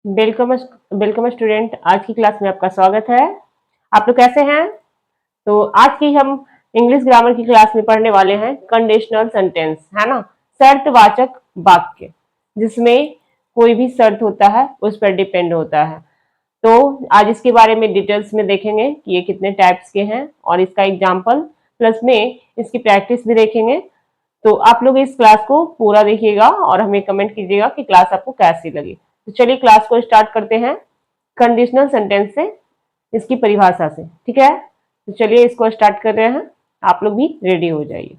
Welcome welcome student. आज की class में आपका स्वागत है। आप लोग कैसे हैं? तो आज की हम इंग्लिश ग्रामर की क्लास में पढ़ने वाले हैं कंडीशनल सेंटेंस, है ना। शर्तवाचक वाक्य, जिसमें कोई भी शर्त होता है उस पर डिपेंड होता है। तो आज इसके बारे में डिटेल्स में देखेंगे कि ये कितने टाइप्स के हैं और इसका एग्जाम्पल प्लस में इसकी प्रैक्टिस भी देखेंगे। तो आप लोग इस क्लास को पूरा देखिएगा और हमें कमेंट कीजिएगा कि क्लास आपको कैसी लगी। तो चलिए क्लास को स्टार्ट करते हैं कंडीशनल सेंटेंस से, इसकी परिभाषा से। ठीक है, तो चलिए इसको स्टार्ट कर रहे हैं। आप लोग भी रेडी हो जाइए।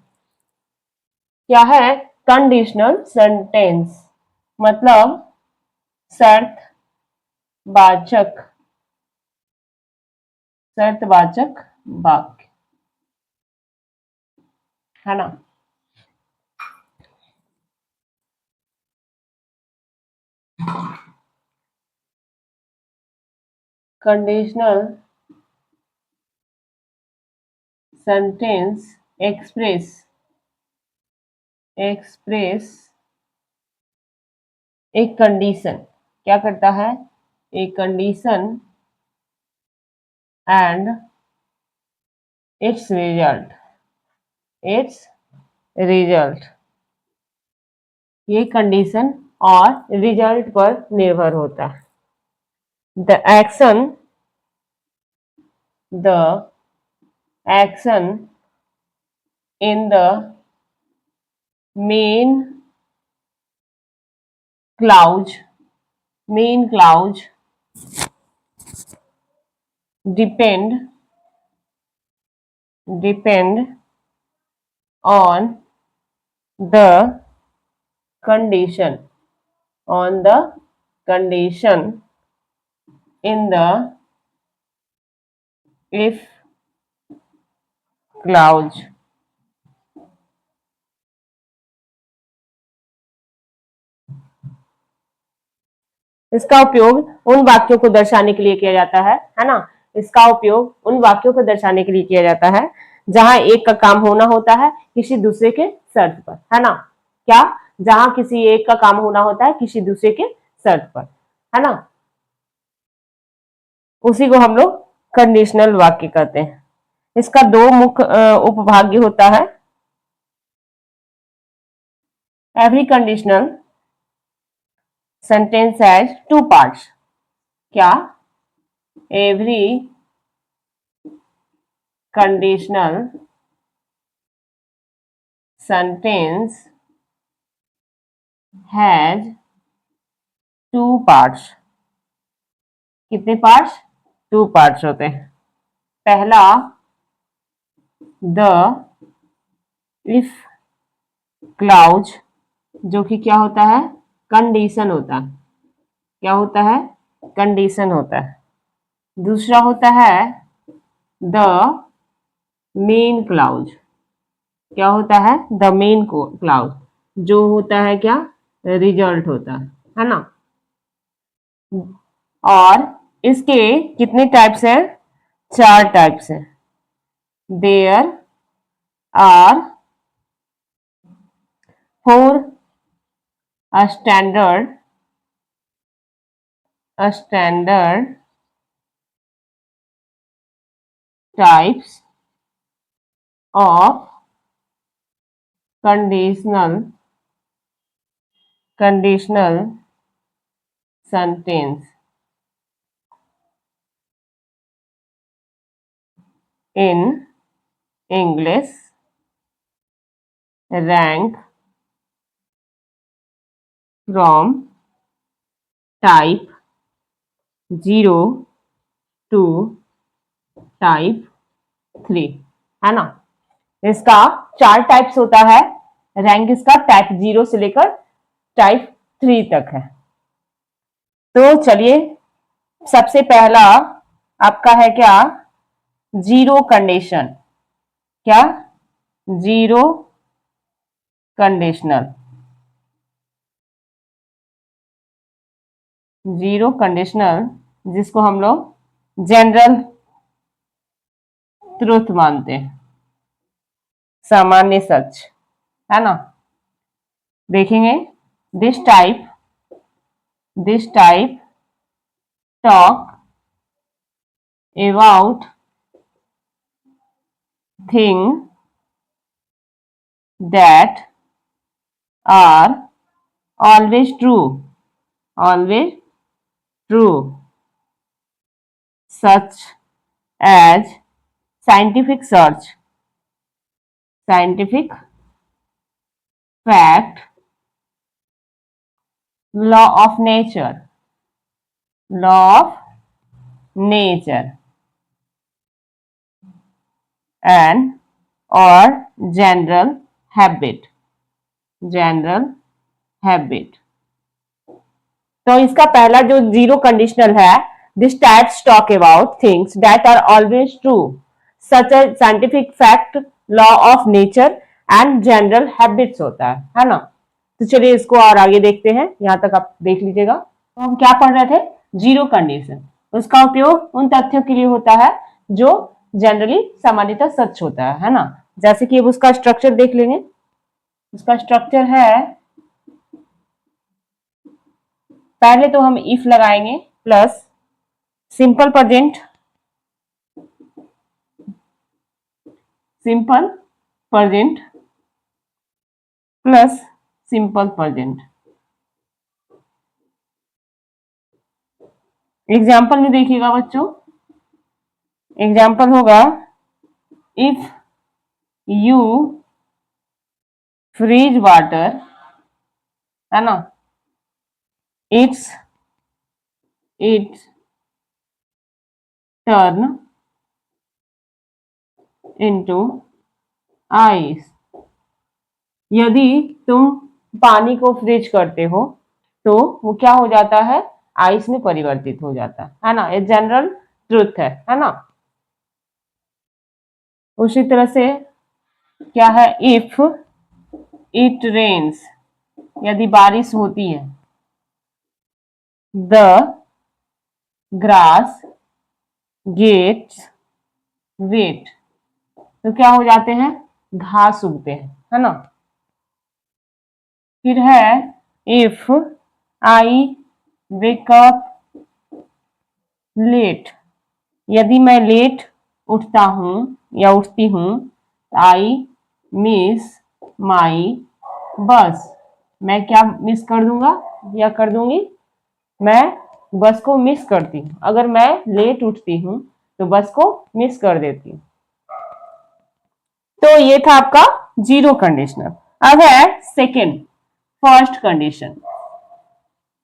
क्या है कंडीशनल सेंटेंस? मतलब शर्तवाचक शर्तवाचक वाक्य, है ना। कंडीशनल सेंटेंस एक्सप्रेस एक कंडीशन, क्या करता है? एक कंडीशन एंड इट्स रिजल्ट ये कंडीशन और रिजल्ट पर निर्भर होता है। The action in the main clause depend on the condition in the if clause। इसका उपयोग उन वाक्यों को दर्शाने के लिए किया जाता है ना। इसका उपयोग उन वाक्यों को दर्शाने के लिए किया जाता है जहां एक का काम होना होता है किसी दूसरे के शर्त पर, है ना। क्या? जहां किसी एक का काम होना होता है किसी दूसरे के शर्त पर, है ना। उसी को हम लोग कंडीशनल वाक्य कहते हैं। इसका दो मुख्य उपभाग्य होता है। Every conditional sentence has two parts. क्या? Every conditional sentence has two parts. कितने पार्ट्स? टू पार्ट्स होते हैं। पहला द इफ क्लाउज, जो कि क्या होता है? कंडीशन होता है। क्या होता है? कंडीशन होता है। दूसरा होता है द मेन क्लाउज। क्या होता है? द मेन क्लाउज, जो होता है क्या? रिजल्ट होता है ना। और इसके कितने टाइप्स हैं? चार टाइप्स हैं। There are four standard types of conditional sentence in English rank from type 0 to type 3, है ना। इसका चार टाइप्स होता है। रैंक इसका टाइप 0 से लेकर टाइप 3 तक है। तो चलिए, सबसे पहला आपका है क्या? Zero condition. क्या? Zero conditional. जीरो कंडीशनल जिसको हम लोग जनरल ट्रुथ मानते हैं, सामान्य सच, है ना। देखेंगे this type talk about things that are always true, always true, such as scientific search, scientific fact, law of nature, law of nature, and or general habit, general habit. तो इसका पहला जो जीरो कंडीशनल है, this types talk about things that are always true such a scientific fact, law of nature and general habits होता है ना। तो चलिए इसको और आगे देखते हैं, यहां तक आप देख लीजिएगा। तो हम क्या पढ़ रहे थे, जीरो कंडीशन। उसका उपयोग उन तथ्यों के लिए होता है जो जनरली सामान्यतः सच होता है ना। जैसे कि अब उसका स्ट्रक्चर देख लेंगे। उसका स्ट्रक्चर है, पहले तो हम इफ लगाएंगे plus simple present, simple present plus simple present. Example में देखिएगा बच्चों, एग्जाम्पल होगा इफ यू फ्रीज वाटर, है ना, इट्स टर्न इनटू आइस। यदि तुम पानी को फ्रीज करते हो तो वो क्या हो जाता है, आइस में परिवर्तित हो जाता है ना। ये जनरल ट्रुथ है ना। उसी तरह से क्या है, इफ इट रेन्स, यदि बारिश होती है, द ग्रास गेट्स वेट, तो क्या हो जाते हैं, घास उगते हैं, है ना। फिर है इफ आई वेकअप लेट, यदि मैं लेट उठता हूं या उठती हूं, आई मिस माई बस, मैं क्या मिस कर दूंगा या कर दूंगी, मैं बस को मिस करती हूँ। अगर मैं लेट उठती हूँ तो बस को मिस कर देती हूँ। तो ये था आपका जीरो कंडीशनल। अब है सेकेंड, फर्स्ट कंडीशन।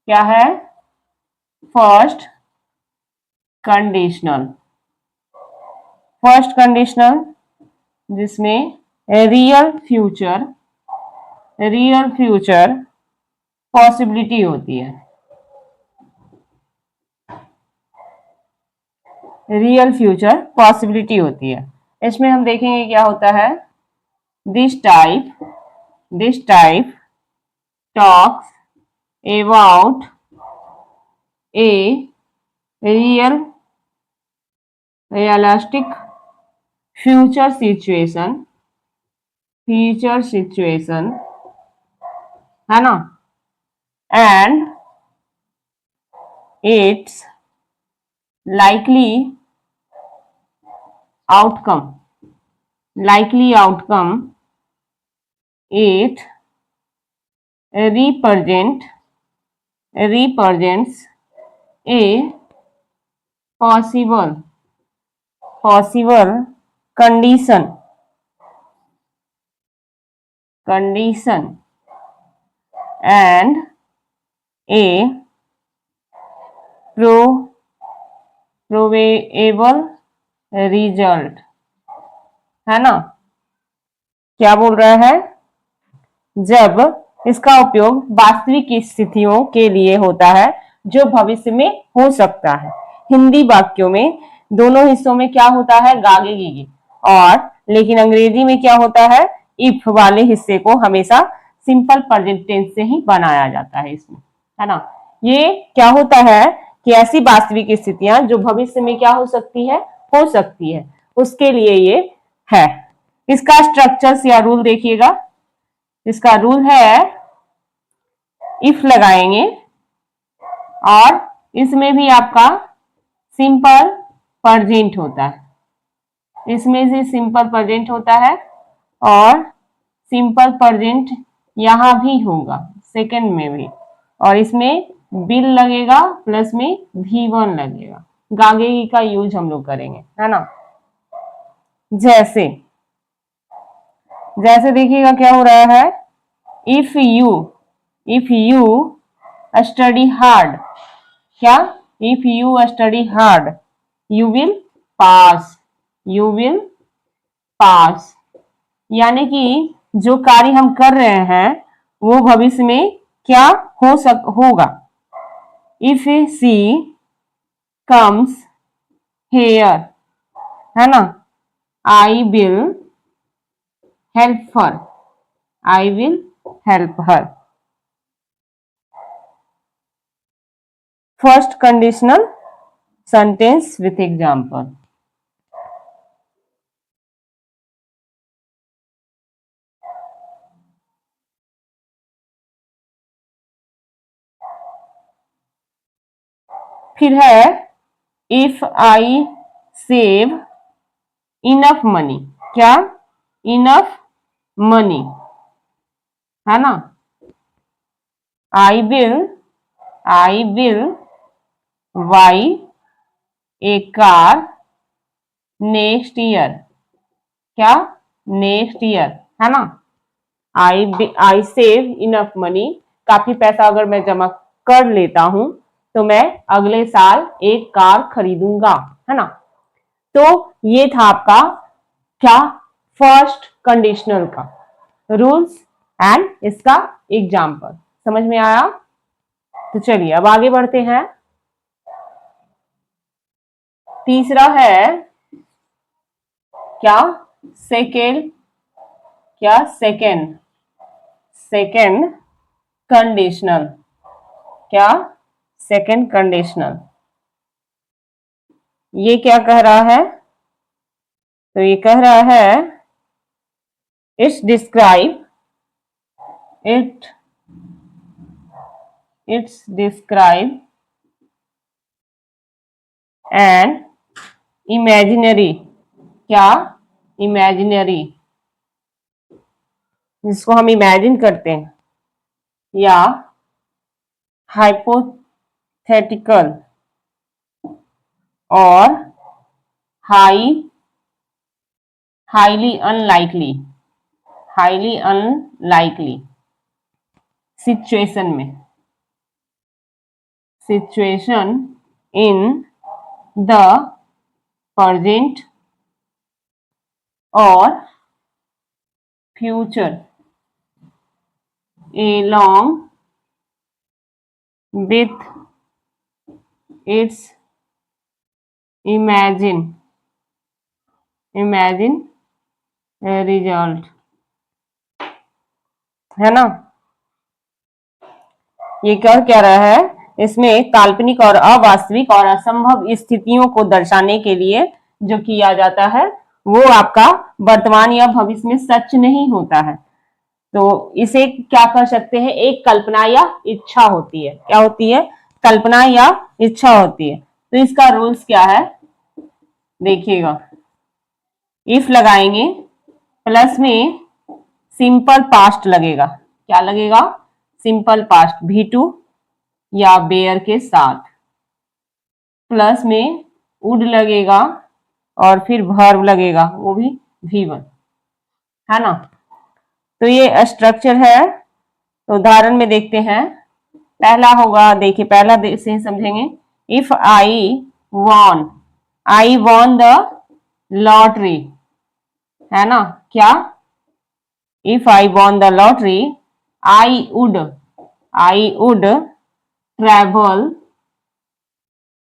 क्या है, फर्स्ट कंडीशनल। फर्स्ट कंडीशनल जिसमें रियल फ्यूचर पॉसिबिलिटी होती है, रियल फ्यूचर पॉसिबिलिटी होती है। इसमें हम देखेंगे क्या होता है, this type talks about A realistic future situation, है ना, and it's likely outcome, it represents a possible condition and a probable result, है ना। क्या बोल रहा है, जब इसका उपयोग वास्तविक स्थितियों के लिए होता है जो भविष्य में हो सकता है। हिंदी वाक्यों में दोनों हिस्सों में क्या होता है, गागे गीगे, और लेकिन अंग्रेजी में क्या होता है, इफ वाले हिस्से को हमेशा सिंपल प्रेजेंट टेंस से ही बनाया जाता है इसमें, है ना। ये क्या होता है कि ऐसी वास्तविक स्थितियां जो भविष्य में क्या हो सकती है, उसके लिए ये है। इसका स्ट्रक्चर्स या रूल देखिएगा। इसका रूल है, इफ लगाएंगे और इसमें भी आपका सिंपल प्रेजेंट होता है, इसमें से सिंपल प्रेजेंट होता है और सिंपल प्रेजेंट यहां भी होगा सेकंड में भी, और इसमें बिल लगेगा प्लस में V1 लगेगा। गागेगी का यूज हम लोग करेंगे, है ना। जैसे जैसे देखिएगा क्या हो रहा है, इफ यू स्टडी हार्ड, क्या, if you study hard you will pass, you will pass, यानी कि जो कार्य हम कर रहे हैं वो भविष्य में क्या होगा। इफ सी कम्स हेयर, है ना, I will help her, I will help her. First conditional sentence with example. फिर है if I save enough money, क्या, इनफ मनी, है ना, I will by A car next year, क्या, next year, है ना। आई सेव इनफ मनी, काफी पैसा अगर मैं जमा कर लेता हूं तो मैं अगले साल एक कार खरीदूंगा, है ना। तो ये था आपका क्या, फर्स्ट कंडीशनल का रूल्स एंड इसका एग्जाम्पल। समझ में आया? तो चलिए अब आगे बढ़ते हैं। तीसरा है क्या, सेकेंड, क्या, सेकेंड कंडीशनल, क्या, सेकेंड कंडीशनल। ये क्या कह रहा है, तो ये कह रहा है इट्स डिस्क्राइब एन इमेजिनरी, क्या, इमेजिनरी, जिसको हम इमेजिन करते हैं, या हाइपोथेटिकल और highly unlikely situation in the present और future along with its imagine result, है ना। ये कह क्या रहा है, इसमें काल्पनिक और अवास्तविक और असंभव स्थितियों को दर्शाने के लिए जो किया जाता है वो आपका वर्तमान या भविष्य में सच नहीं होता है। तो इसे क्या कर सकते हैं, एक कल्पना या इच्छा होती है, क्या होती है, कल्पना या इच्छा होती है। तो इसका रूल्स क्या है, देखिएगा, इफ लगाएंगे प्लस में सिंपल पास्ट लगेगा, क्या लगेगा, सिंपल पास्ट V2 या बेयर के साथ, प्लस में वुड लगेगा और फिर वर्ब लगेगा वो भी V1, है ना। तो ये स्ट्रक्चर है। तो उदाहरण में देखते हैं, पहला होगा, देखिए पहला से समझेंगे, if I won the lottery, है ना, क्या, if I won the lottery I would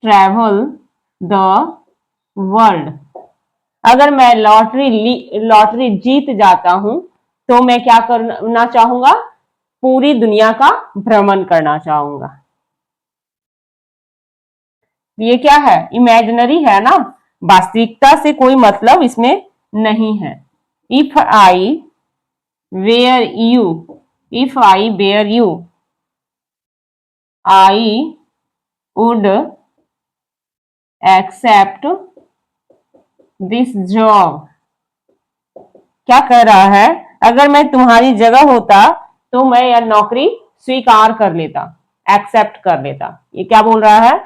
travel the world. अगर मैं लॉटरी जीत जाता हूं तो मैं क्या करना चाहूंगा, पूरी दुनिया का भ्रमण करना चाहूंगा। ये क्या है, इमेजिनरी है ना, वास्तविकता से कोई मतलब इसमें नहीं है। If I were you I would accept this job. क्या कर रहा है, अगर मैं तुम्हारी जगह होता तो मैं यह नौकरी स्वीकार कर लेता, एक्सेप्ट कर लेता। ये क्या बोल रहा है,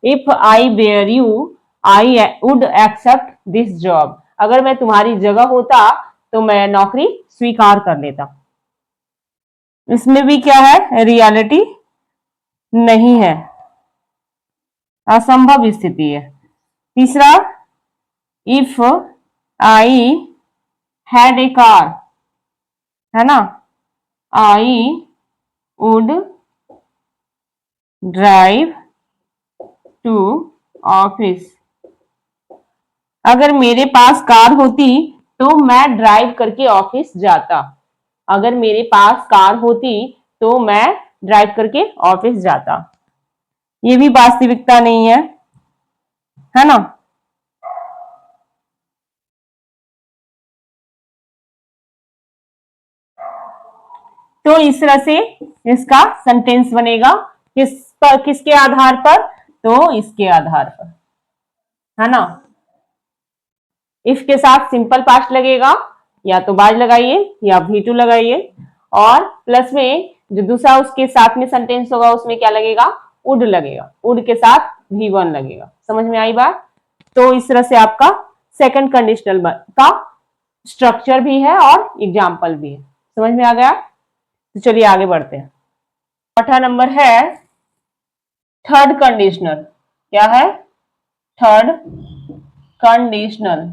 if I were you I would accept this job. अगर मैं तुम्हारी जगह होता तो मैं नौकरी स्वीकार कर लेता। इसमें भी क्या है, रियलिटी नहीं है, असंभव स्थिति है। तीसरा, if I had a car, है ना, I would drive to office. अगर मेरे पास कार होती तो मैं ड्राइव करके ऑफिस जाता। अगर मेरे पास कार होती तो मैं ड्राइव करके ऑफिस जाता। ये भी वास्तविकता नहीं है ना। तो इस तरह से इसका सेंटेंस बनेगा, किसके आधार पर, तो इसके आधार पर, है ना। इफ के साथ सिंपल पास्ट लगेगा, या तो बाज लगाइए या V2 लगाइए, और प्लस में जो दूसरा उसके साथ में सेंटेंस होगा उसमें क्या लगेगा, वुड लगेगा, वुड के साथ V1 लगेगा। समझ में आई बात। तो इस तरह से आपका सेकंड कंडीशनल का स्ट्रक्चर भी है और एग्जाम्पल भी है। समझ में आ गया। तो चलिए आगे बढ़ते हैं। चौथा नंबर है थर्ड कंडीशनल। क्या है, थर्ड कंडीशनल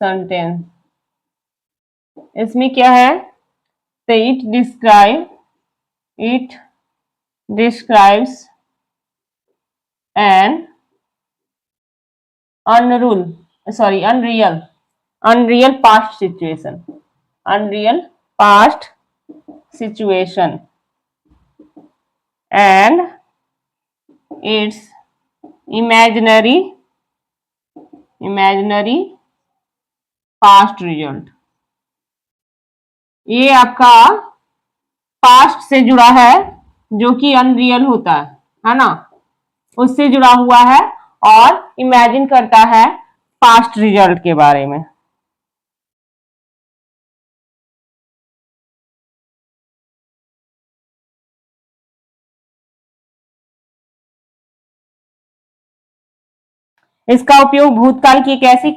सेंटेंस। इसमें क्या है, तो it describes N unreal past situation, unreal past situation and it's imaginary past result. ये आपका पास्ट से जुड़ा है, जो कि अनरियल होता है ना, उससे जुड़ा हुआ है और इमेजिन करता है पास्ट रिजल्ट के बारे में। इसका उपयोग भूतकाल की एक ऐसी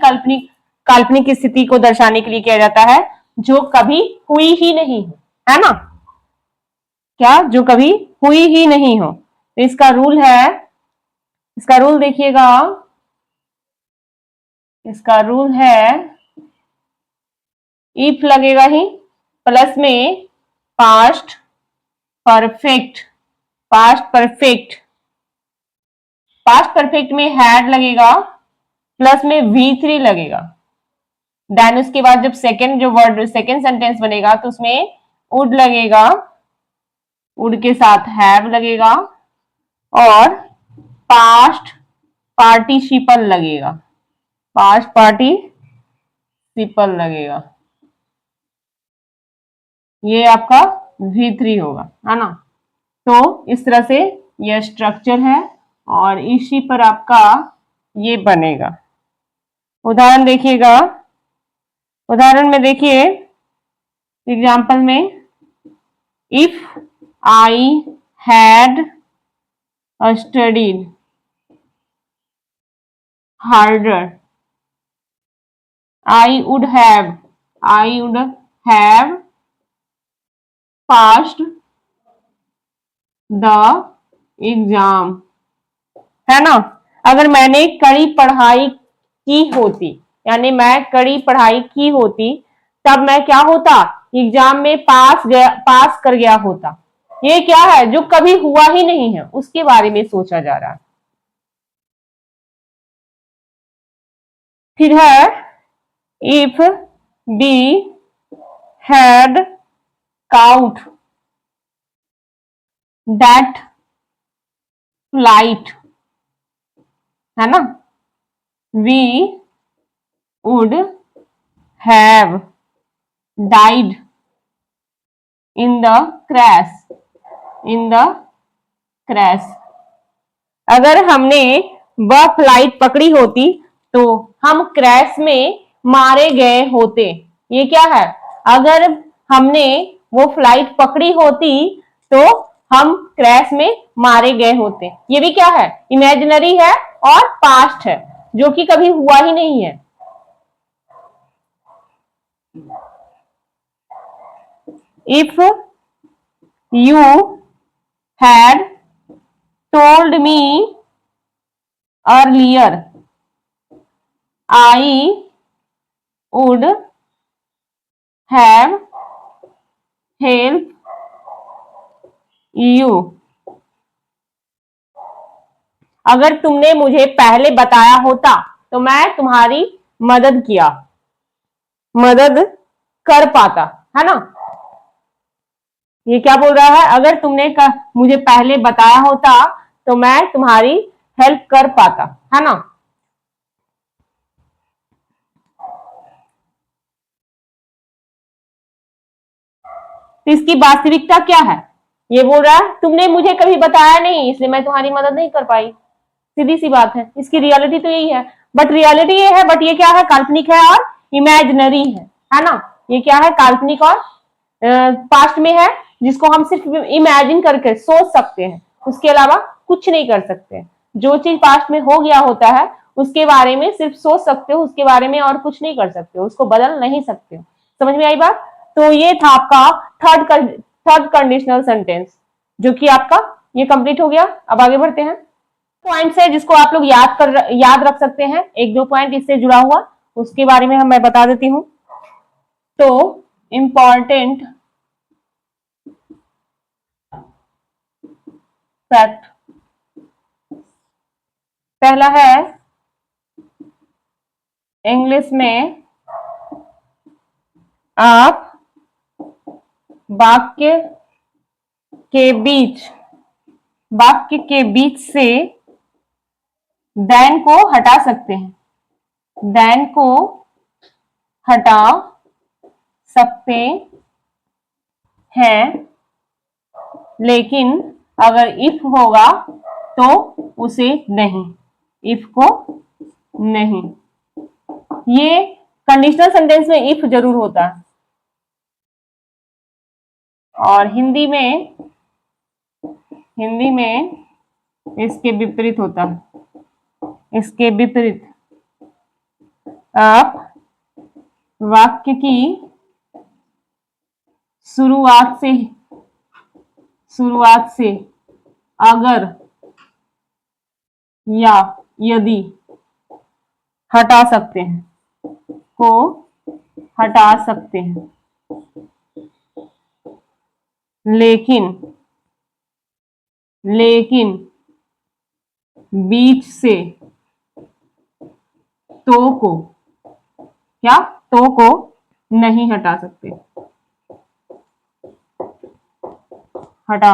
काल्पनिक स्थिति को दर्शाने के लिए किया जाता है जो कभी हुई ही नहीं हो, है ना। क्या, जो कभी हुई ही नहीं हो। तो इसका रूल है, इसका रूल देखिएगा, इसका रूल है इफ लगेगा ही, प्लस में past perfect, past perfect, past perfect में हैड लगेगा, प्लस में V3 लगेगा। देन उसके बाद जब सेकंड जो वर्ड सेकंड सेंटेंस बनेगा तो उसमें वुड लगेगा, वुड के साथ हैव लगेगा, और पास्ट पार्टिसिपल लगेगा, पास्ट पार्टिसिपल लगेगा। ये आपका V3 होगा, है ना। तो इस तरह से यह स्ट्रक्चर है और इसी पर आपका ये बनेगा। उदाहरण देखिएगा, उदाहरण में देखिए एग्जाम्पल में, if I had studied harder I would have passed the exam, है ना। अगर मैंने कड़ी पढ़ाई की होती, यानी मैं कड़ी पढ़ाई की होती, तब मैं क्या होता, एग्जाम में पास कर गया होता। ये क्या है, जो कभी हुआ ही नहीं है उसके बारे में सोचा जा रहा है। फिर है if we had caught that flight, है ना, we would have died in the crash, in the crash. अगर हमने वह फ्लाइट पकड़ी होती तो हम क्रैश में मारे गए होते। ये क्या है? अगर हमने वो फ्लाइट पकड़ी होती तो हम क्रैश में मारे गए होते। ये भी क्या है? इमेजिनरी है और पास्ट है, जो कि कभी हुआ ही नहीं है। If you had told me earlier, I would have helped you. अगर तुमने मुझे पहले बताया होता तो मैं तुम्हारी मदद कर पाता, है ना। ये क्या बोल रहा है? अगर तुमने मुझे पहले बताया होता तो मैं तुम्हारी हेल्प कर पाता, है ना। इसकी वास्तविकता क्या है? ये बोल रहा है तुमने मुझे कभी बताया नहीं, इसलिए मैं तुम्हारी मदद नहीं कर पाई। सीधी सी बात है। इसकी रियलिटी तो यही है, बट रियलिटी ये है, बट ये क्या है? काल्पनिक है और इमेजिनरी है ना। ये क्या है? काल्पनिक और पास्ट में है, जिसको हम सिर्फ इमेजिन करके सोच सकते हैं, उसके अलावा कुछ नहीं कर सकते। जो चीज पास्ट में हो गया होता है उसके बारे में सिर्फ सोच सकते हो, उसके बारे में और कुछ नहीं कर सकते हो, उसको बदल नहीं सकते हो। समझ में आई बात? तो ये था आपका थर्ड कंडीशनल सेंटेंस, जो कि आपका ये कंप्लीट हो गया। अब आगे बढ़ते हैं। पॉइंट्स है जिसको आप लोग याद रख सकते हैं, एक दो पॉइंट इससे जुड़ा हुआ, उसके बारे में मैं बता देती हूं। तो इंपॉर्टेंट फैक्ट, पहला है इंग्लिश में आप वाक्य के बीच से देन को हटा सकते हैं, देन को हटा सकते हैं, लेकिन अगर इफ होगा तो उसे नहीं, इफ को नहीं। ये कंडीशनल सेंटेंस में इफ जरूर होता है, और हिंदी में इसके विपरीत होता है। इसके विपरीत आप वाक्य की शुरुआत से अगर या यदि हटा सकते हैं, को हटा सकते हैं, लेकिन बीच से तो को नहीं हटा सकते, हटा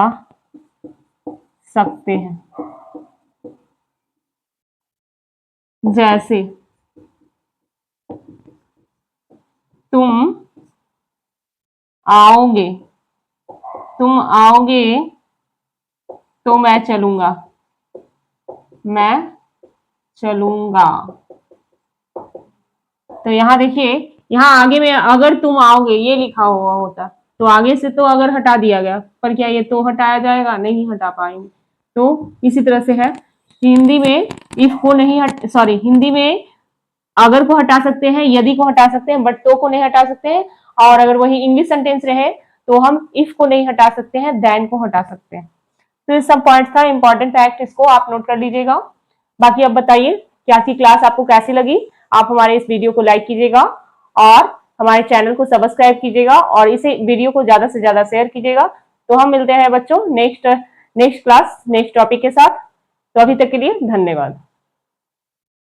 सकते हैं। जैसे तुम आओगे तो मैं चलूंगा। तो यहां देखिए, यहां आगे में अगर तुम आओगे ये लिखा हुआ होता तो आगे से तो अगर हटा दिया गया, पर क्या ये तो हटाया जाएगा? नहीं हटा पाएंगे। तो इसी तरह से है, हिंदी में इफ को नहीं हिंदी में अगर को हटा सकते हैं, यदि को हटा सकते हैं, बट तो को नहीं हटा सकते हैं। और अगर वही इंग्लिश सेंटेंस रहे तो हम इफ को नहीं हटा सकते हैं, देन को हटा सकते हैं। तो ये सब पॉइंट्स था, इंपॉर्टेंट फैक्ट, इसको आप नोट कर लीजिएगा। बाकी अब बताइए कि आज की क्लास आपको कैसी लगी। आप हमारे इस वीडियो को लाइक कीजिएगा और हमारे चैनल को सब्सक्राइब कीजिएगा और इसे वीडियो को ज्यादा से ज्यादा शेयर कीजिएगा। तो हम मिलते हैं बच्चों नेक्स्ट क्लास नेक्स्ट टॉपिक के साथ। तो अभी तक के लिए धन्यवाद।